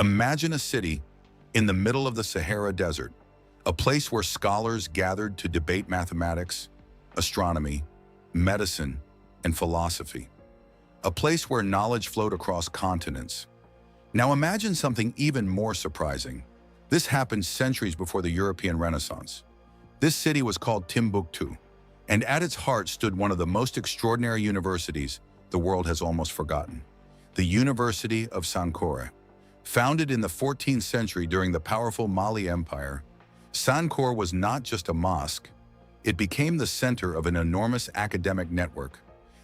Imagine a city in the middle of the Sahara Desert, a place where scholars gathered to debate mathematics, astronomy, medicine, and philosophy. A place where knowledge flowed across continents. Now imagine something even more surprising. This happened centuries before the European Renaissance. This city was called Timbuktu, and at its heart stood one of the most extraordinary universities the world has almost forgotten. The University of Sankore. Founded in the 14th century during the powerful Mali Empire, Sankore was not just a mosque. It became the center of an enormous academic network.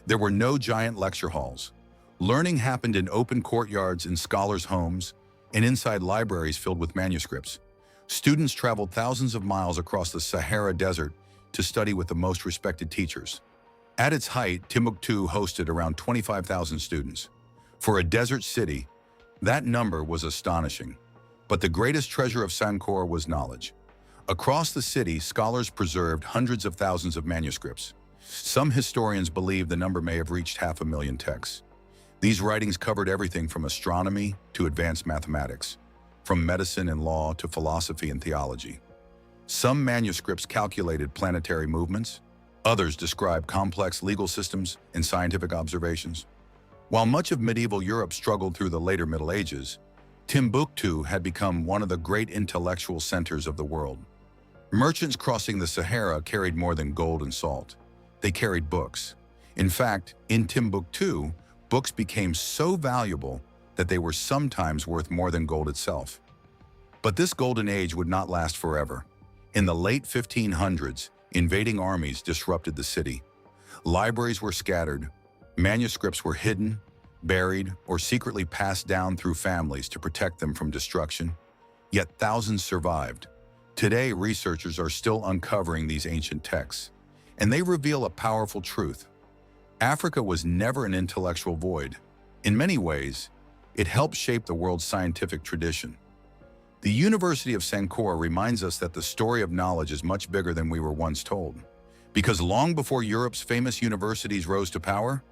There were no giant lecture halls. Learning happened in open courtyards in scholars' homes and inside libraries filled with manuscripts. Students traveled thousands of miles across the Sahara Desert to study with the most respected teachers. At its height, Timbuktu hosted around 25,000 students. For a desert city, that number was astonishing. But the greatest treasure of Sankore was knowledge. Across the city, scholars preserved hundreds of thousands of manuscripts. Some historians believe the number may have reached 500,000 texts. These writings covered everything from astronomy to advanced mathematics, from medicine and law to philosophy and theology. Some manuscripts calculated planetary movements. Others described complex legal systems and scientific observations. While much of medieval Europe struggled through the later Middle Ages, Timbuktu had become one of the great intellectual centers of the world. Merchants crossing the Sahara carried more than gold and salt. They carried books. In fact, in Timbuktu, books became so valuable that they were sometimes worth more than gold itself. But this golden age would not last forever. In the late 1500s, invading armies disrupted the city. Libraries were scattered, manuscripts were hidden, buried, or secretly passed down through families to protect them from destruction. Yet thousands survived. Today, researchers are still uncovering these ancient texts, and they reveal a powerful truth. Africa was never an intellectual void. In many ways, it helped shape the world's scientific tradition. The University of Sankore reminds us that the story of knowledge is much bigger than we were once told. Because long before Europe's famous universities rose to power,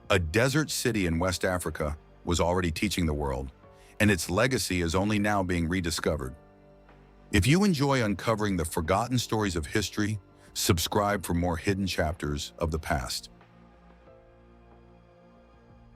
a desert city in West Africa was already teaching the world, and its legacy is only now being rediscovered. If you enjoy uncovering the forgotten stories of history, subscribe for more hidden chapters of the past.